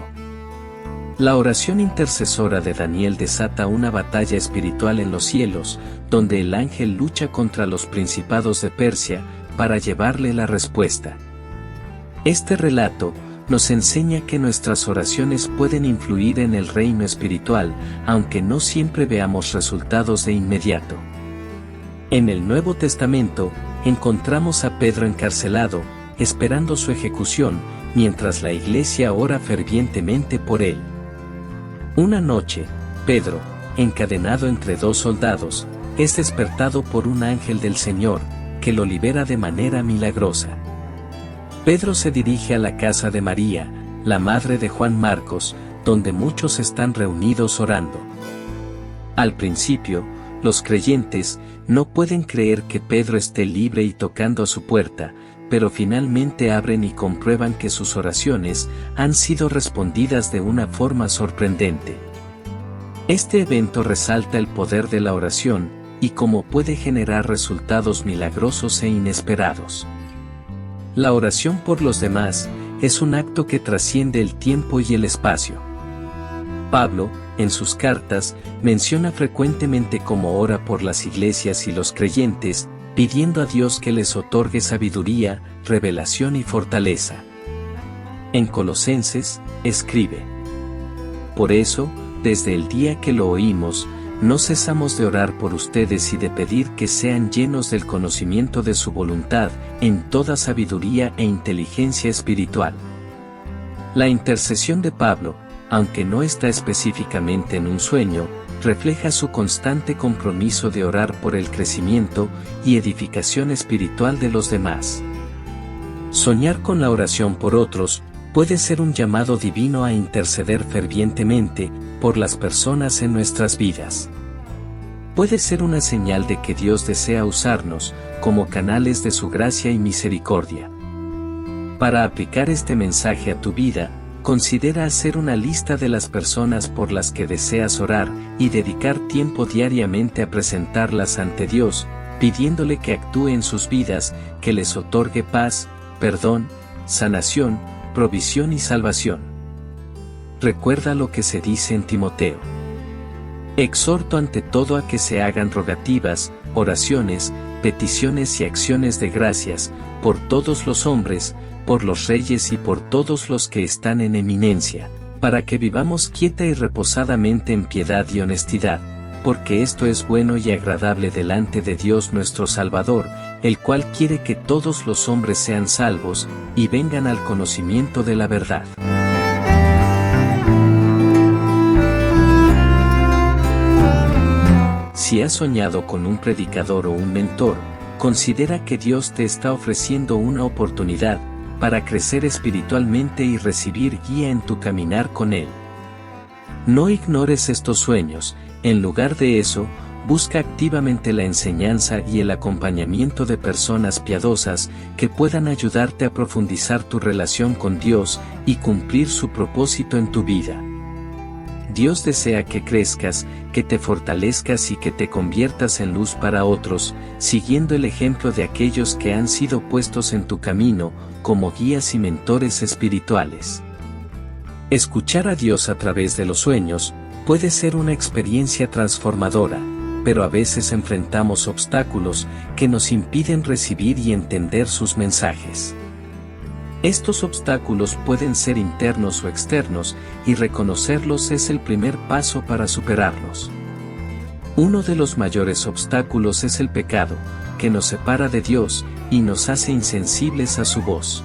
La oración intercesora de Daniel desata una batalla espiritual en los cielos, donde el ángel lucha contra los principados de Persia, para llevarle la respuesta. Este relato nos enseña que nuestras oraciones pueden influir en el reino espiritual, aunque no siempre veamos resultados de inmediato. En el Nuevo Testamento, encontramos a Pedro encarcelado, esperando su ejecución, mientras la iglesia ora fervientemente por él. Una noche, Pedro, encadenado entre 2 soldados, es despertado por un ángel del Señor, que lo libera de manera milagrosa. Pedro se dirige a la casa de María, la madre de Juan Marcos, donde muchos están reunidos orando. Al principio, los creyentes no pueden creer que Pedro esté libre y tocando a su puerta, pero finalmente abren y comprueban que sus oraciones han sido respondidas de una forma sorprendente. Este evento resalta el poder de la oración y cómo puede generar resultados milagrosos e inesperados. La oración por los demás es un acto que trasciende el tiempo y el espacio. Pablo, en sus cartas, menciona frecuentemente cómo ora por las iglesias y los creyentes, pidiendo a Dios que les otorgue sabiduría, revelación y fortaleza. En Colosenses, escribe: Por eso, desde el día que lo oímos, no cesamos de orar por ustedes y de pedir que sean llenos del conocimiento de su voluntad, en toda sabiduría e inteligencia espiritual. La intercesión de Pablo, aunque no está específicamente en un sueño, refleja su constante compromiso de orar por el crecimiento y edificación espiritual de los demás. Soñar con la oración por otros puede ser un llamado divino a interceder fervientemente por las personas en nuestras vidas. Puede ser una señal de que Dios desea usarnos como canales de su gracia y misericordia. Para aplicar este mensaje a tu vida, considera hacer una lista de las personas por las que deseas orar y dedicar tiempo diariamente a presentarlas ante Dios, pidiéndole que actúe en sus vidas, que les otorgue paz, perdón, sanación, provisión y salvación. Recuerda lo que se dice en Timoteo. Exhorto ante todo a que se hagan rogativas, oraciones, peticiones y acciones de gracias, por todos los hombres, por los reyes y por todos los que están en eminencia, para que vivamos quieta y reposadamente en piedad y honestidad, porque esto es bueno y agradable delante de Dios nuestro Salvador, el cual quiere que todos los hombres sean salvos, y vengan al conocimiento de la verdad. Si has soñado con un predicador o un mentor, considera que Dios te está ofreciendo una oportunidad para crecer espiritualmente y recibir guía en tu caminar con Él. No ignores estos sueños, en lugar de eso, busca activamente la enseñanza y el acompañamiento de personas piadosas que puedan ayudarte a profundizar tu relación con Dios y cumplir su propósito en tu vida. Dios desea que crezcas, que te fortalezcas y que te conviertas en luz para otros, siguiendo el ejemplo de aquellos que han sido puestos en tu camino, como guías y mentores espirituales. Escuchar a Dios a través de los sueños puede ser una experiencia transformadora, pero a veces enfrentamos obstáculos que nos impiden recibir y entender sus mensajes. Estos obstáculos pueden ser internos o externos, y reconocerlos es el primer paso para superarlos. Uno de los mayores obstáculos es el pecado, que nos separa de Dios y nos hace insensibles a su voz.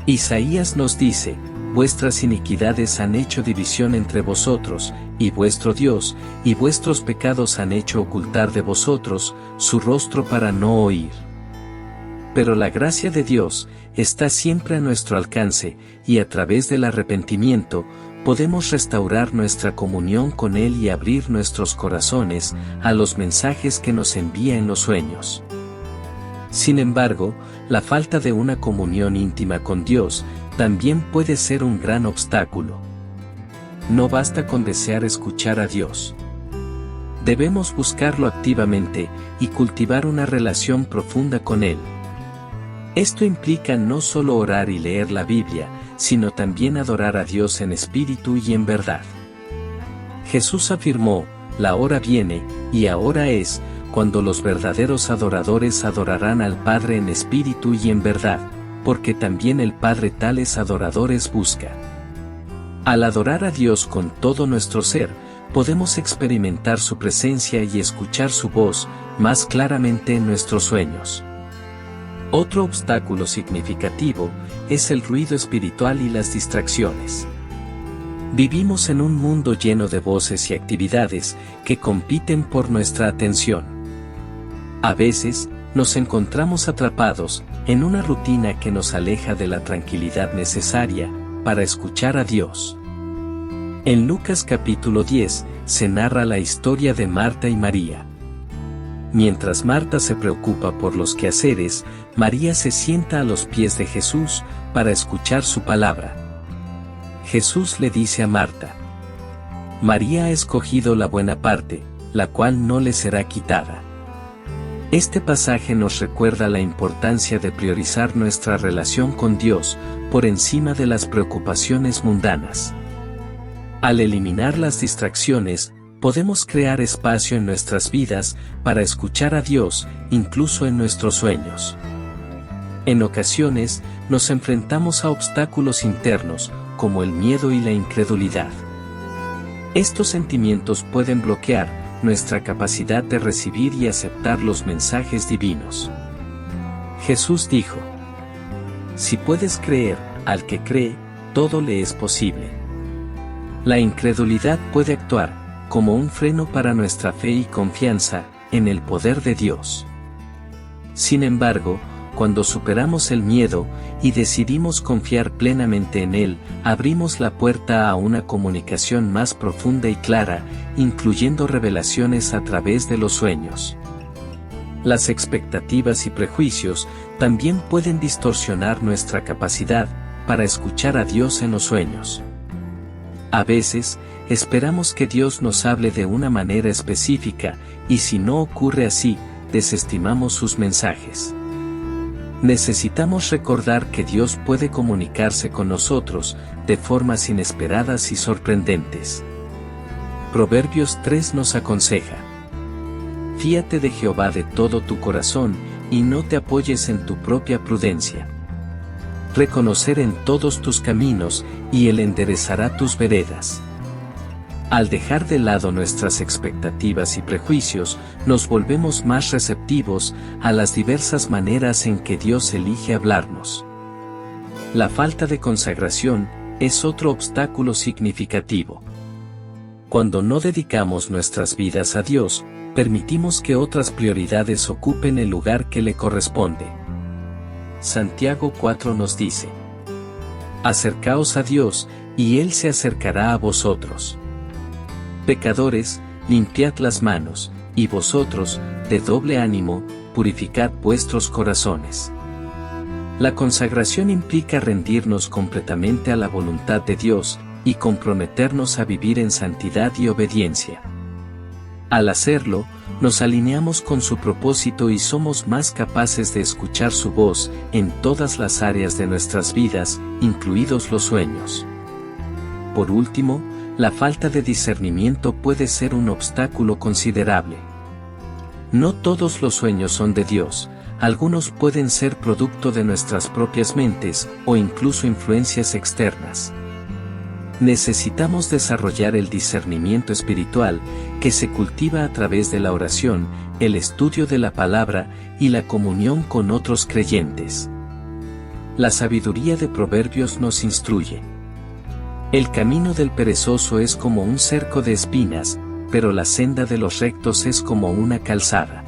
Isaías nos dice: vuestras iniquidades han hecho división entre vosotros, y vuestro Dios, y vuestros pecados han hecho ocultar de vosotros su rostro para no oír. Pero la gracia de Dios está siempre a nuestro alcance, y a través del arrepentimiento, podemos restaurar nuestra comunión con Él y abrir nuestros corazones a los mensajes que nos envía en los sueños. Sin embargo, la falta de una comunión íntima con Dios también puede ser un gran obstáculo. No basta con desear escuchar a Dios. Debemos buscarlo activamente y cultivar una relación profunda con Él. Esto implica no solo orar y leer la Biblia, sino también adorar a Dios en espíritu y en verdad. Jesús afirmó: la hora viene, y ahora es, cuando los verdaderos adoradores adorarán al Padre en espíritu y en verdad, porque también el Padre tales adoradores busca. Al adorar a Dios con todo nuestro ser, podemos experimentar su presencia y escuchar su voz más claramente en nuestros sueños. Otro obstáculo significativo es el ruido espiritual y las distracciones. Vivimos en un mundo lleno de voces y actividades que compiten por nuestra atención. A veces, nos encontramos atrapados en una rutina que nos aleja de la tranquilidad necesaria para escuchar a Dios. En Lucas capítulo 10 se narra la historia de Marta y María. Mientras Marta se preocupa por los quehaceres, María se sienta a los pies de Jesús para escuchar su palabra. Jesús le dice a Marta: María ha escogido la buena parte, la cual no le será quitada. Este pasaje nos recuerda la importancia de priorizar nuestra relación con Dios por encima de las preocupaciones mundanas. Al eliminar las distracciones, podemos crear espacio en nuestras vidas para escuchar a Dios, incluso en nuestros sueños. En ocasiones, nos enfrentamos a obstáculos internos, como el miedo y la incredulidad. Estos sentimientos pueden bloquear nuestra capacidad de recibir y aceptar los mensajes divinos. Jesús dijo: si puedes creer, al que cree, todo le es posible. La incredulidad puede actuar como un freno para nuestra fe y confianza en el poder de Dios. Sin embargo, cuando superamos el miedo y decidimos confiar plenamente en Él, abrimos la puerta a una comunicación más profunda y clara, incluyendo revelaciones a través de los sueños. Las expectativas y prejuicios también pueden distorsionar nuestra capacidad para escuchar a Dios en los sueños. A veces, esperamos que Dios nos hable de una manera específica, y si no ocurre así, desestimamos sus mensajes. Necesitamos recordar que Dios puede comunicarse con nosotros de formas inesperadas y sorprendentes. Proverbios 3 nos aconseja: fíate de Jehová de todo tu corazón, y no te apoyes en tu propia prudencia. Reconocer en todos tus caminos, y Él enderezará tus veredas. Al dejar de lado nuestras expectativas y prejuicios, nos volvemos más receptivos a las diversas maneras en que Dios elige hablarnos. La falta de consagración es otro obstáculo significativo. Cuando no dedicamos nuestras vidas a Dios, permitimos que otras prioridades ocupen el lugar que le corresponde. Santiago 4 nos dice: acercaos a Dios, y Él se acercará a vosotros. Pecadores, limpiad las manos, y vosotros, de doble ánimo, purificad vuestros corazones. La consagración implica rendirnos completamente a la voluntad de Dios, y comprometernos a vivir en santidad y obediencia. Al hacerlo, nos alineamos con su propósito y somos más capaces de escuchar su voz en todas las áreas de nuestras vidas, incluidos los sueños. Por último, la falta de discernimiento puede ser un obstáculo considerable. No todos los sueños son de Dios, algunos pueden ser producto de nuestras propias mentes o incluso influencias externas. Necesitamos desarrollar el discernimiento espiritual, que se cultiva a través de la oración, el estudio de la palabra y la comunión con otros creyentes. La sabiduría de Proverbios nos instruye: el camino del perezoso es como un cerco de espinas, pero la senda de los rectos es como una calzada.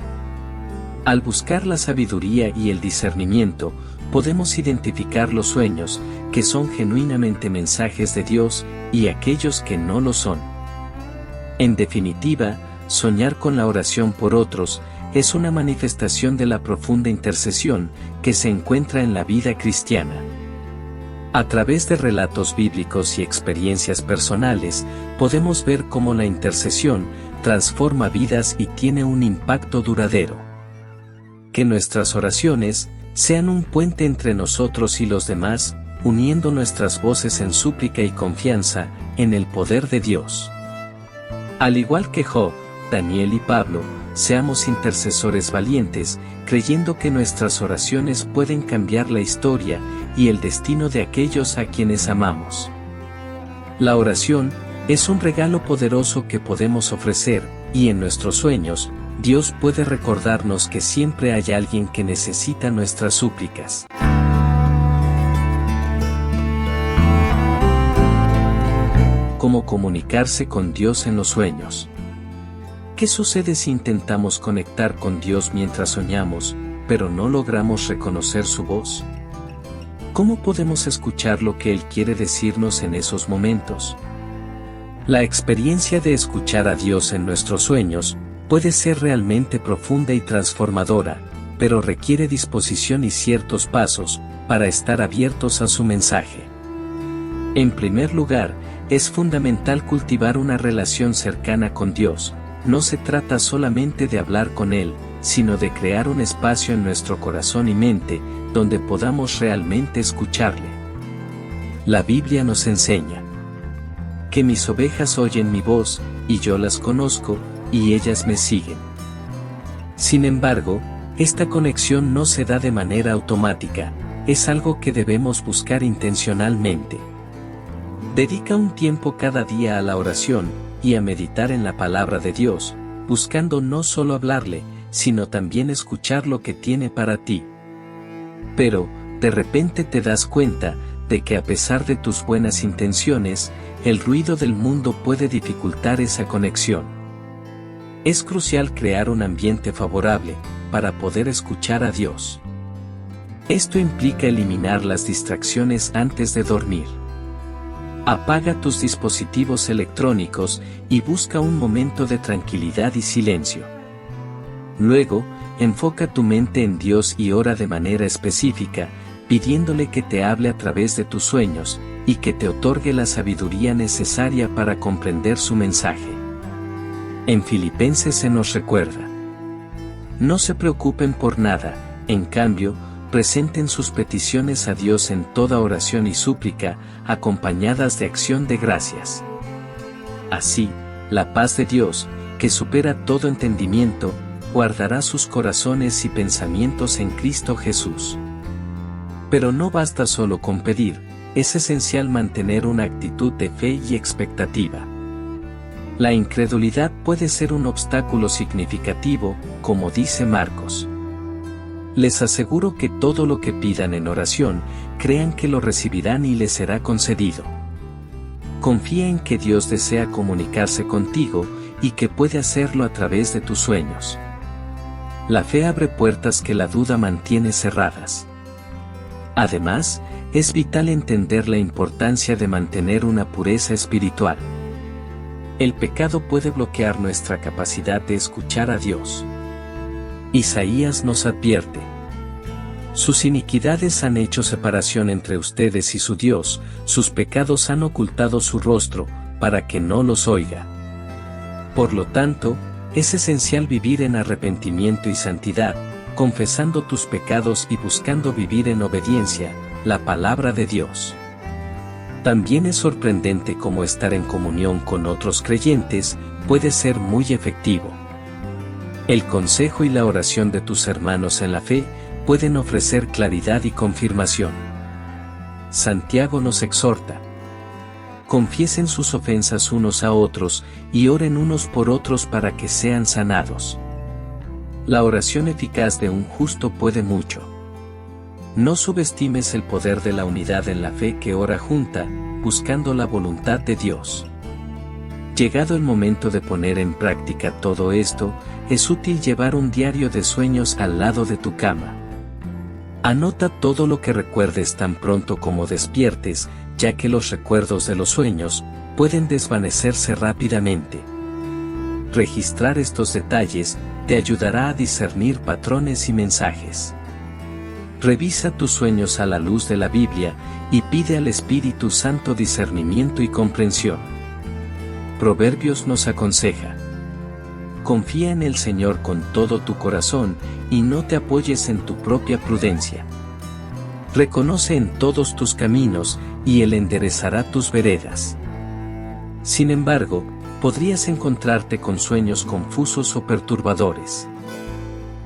Al buscar la sabiduría y el discernimiento, podemos identificar los sueños, que son genuinamente mensajes de Dios, y aquellos que no lo son. En definitiva, soñar con la oración por otros, es una manifestación de la profunda intercesión, que se encuentra en la vida cristiana. A través de relatos bíblicos y experiencias personales, podemos ver cómo la intercesión transforma vidas y tiene un impacto duradero. Que nuestras oraciones sean un puente entre nosotros y los demás, uniendo nuestras voces en súplica y confianza en el poder de Dios. Al igual que Job, Daniel y Pablo, seamos intercesores valientes, creyendo que nuestras oraciones pueden cambiar la historia y el destino de aquellos a quienes amamos. La oración es un regalo poderoso que podemos ofrecer, y en nuestros sueños, Dios puede recordarnos que siempre hay alguien que necesita nuestras súplicas. ¿Cómo comunicarse con Dios en los sueños? ¿Qué sucede si intentamos conectar con Dios mientras soñamos, pero no logramos reconocer su voz? ¿Cómo podemos escuchar lo que Él quiere decirnos en esos momentos? La experiencia de escuchar a Dios en nuestros sueños puede ser realmente profunda y transformadora, pero requiere disposición y ciertos pasos para estar abiertos a su mensaje. En primer lugar, es fundamental cultivar una relación cercana con Dios. No se trata solamente de hablar con Él, sino de crear un espacio en nuestro corazón y mente, donde podamos realmente escucharle. La Biblia nos enseña: que mis ovejas oyen mi voz, y yo las conozco, y ellas me siguen. Sin embargo, esta conexión no se da de manera automática, es algo que debemos buscar intencionalmente. Dedica un tiempo cada día a la oración, y a meditar en la palabra de Dios, buscando no solo hablarle, sino también escuchar lo que tiene para ti. Pero, de repente te das cuenta, de que a pesar de tus buenas intenciones, el ruido del mundo puede dificultar esa conexión. Es crucial crear un ambiente favorable, para poder escuchar a Dios. Esto implica eliminar las distracciones antes de dormir. Apaga tus dispositivos electrónicos y busca un momento de tranquilidad y silencio. Luego, enfoca tu mente en Dios y ora de manera específica, pidiéndole que te hable a través de tus sueños, y que te otorgue la sabiduría necesaria para comprender su mensaje. En Filipenses se nos recuerda: no se preocupen por nada, en cambio, presenten sus peticiones a Dios en toda oración y súplica, acompañadas de acción de gracias. Así, la paz de Dios, que supera todo entendimiento, guardará sus corazones y pensamientos en Cristo Jesús. Pero no basta solo con pedir, es esencial mantener una actitud de fe y expectativa. La incredulidad puede ser un obstáculo significativo, como dice Marcos. Les aseguro que todo lo que pidan en oración, crean que lo recibirán y les será concedido. Confía en que Dios desea comunicarse contigo, y que puede hacerlo a través de tus sueños. La fe abre puertas que la duda mantiene cerradas. Además, es vital entender la importancia de mantener una pureza espiritual. El pecado puede bloquear nuestra capacidad de escuchar a Dios. Isaías nos advierte: sus iniquidades han hecho separación entre ustedes y su Dios, sus pecados han ocultado su rostro, para que no los oiga. Por lo tanto, es esencial vivir en arrepentimiento y santidad, confesando tus pecados y buscando vivir en obediencia, la palabra de Dios. También es sorprendente cómo estar en comunión con otros creyentes puede ser muy efectivo. El consejo y la oración de tus hermanos en la fe pueden ofrecer claridad y confirmación. Santiago nos exhorta: confiesen sus ofensas unos a otros, y oren unos por otros para que sean sanados. La oración eficaz de un justo puede mucho. No subestimes el poder de la unidad en la fe que ora junta, buscando la voluntad de Dios. Llegado el momento de poner en práctica todo esto, es útil llevar un diario de sueños al lado de tu cama. Anota todo lo que recuerdes tan pronto como despiertes, ya que los recuerdos de los sueños pueden desvanecerse rápidamente. Registrar estos detalles te ayudará a discernir patrones y mensajes. Revisa tus sueños a la luz de la Biblia y pide al Espíritu Santo discernimiento y comprensión. Proverbios nos aconseja: confía en el Señor con todo tu corazón y no te apoyes en tu propia prudencia. Reconoce en todos tus caminos y Él enderezará tus veredas. Sin embargo, podrías encontrarte con sueños confusos o perturbadores.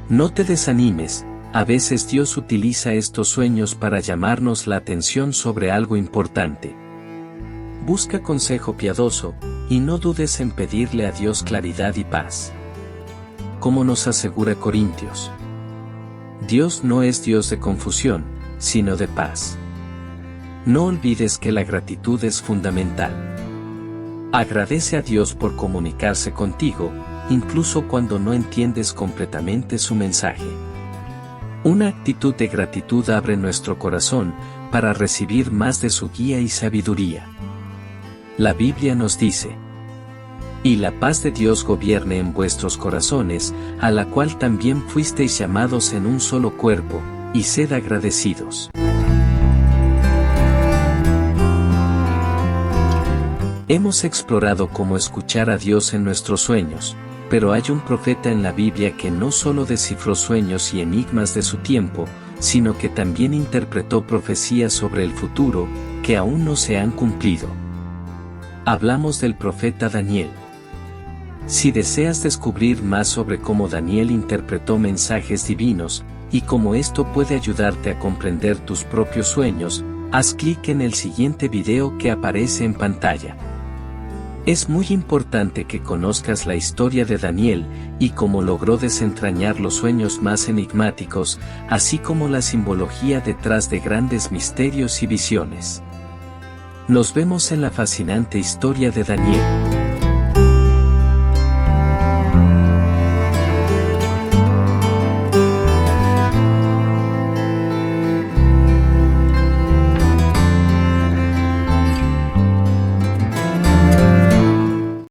No te desanimes, a veces Dios utiliza estos sueños para llamarnos la atención sobre algo importante. Busca consejo piadoso, y no dudes en pedirle a Dios claridad y paz. Como nos asegura Corintios: Dios no es Dios de confusión, sino de paz. No olvides que la gratitud es fundamental. Agradece a Dios por comunicarse contigo, incluso cuando no entiendes completamente su mensaje. Una actitud de gratitud abre nuestro corazón para recibir más de su guía y sabiduría. La Biblia nos dice: y la paz de Dios gobierne en vuestros corazones, a la cual también fuisteis llamados en un solo cuerpo, y sed agradecidos. Hemos explorado cómo escuchar a Dios en nuestros sueños, pero hay un profeta en la Biblia que no solo descifró sueños y enigmas de su tiempo, sino que también interpretó profecías sobre el futuro, que aún no se han cumplido. Hablamos del profeta Daniel. Si deseas descubrir más sobre cómo Daniel interpretó mensajes divinos, y cómo esto puede ayudarte a comprender tus propios sueños, haz clic en el siguiente video que aparece en pantalla. Es muy importante que conozcas la historia de Daniel y cómo logró desentrañar los sueños más enigmáticos, así como la simbología detrás de grandes misterios y visiones. Nos vemos en la fascinante historia de Daniel.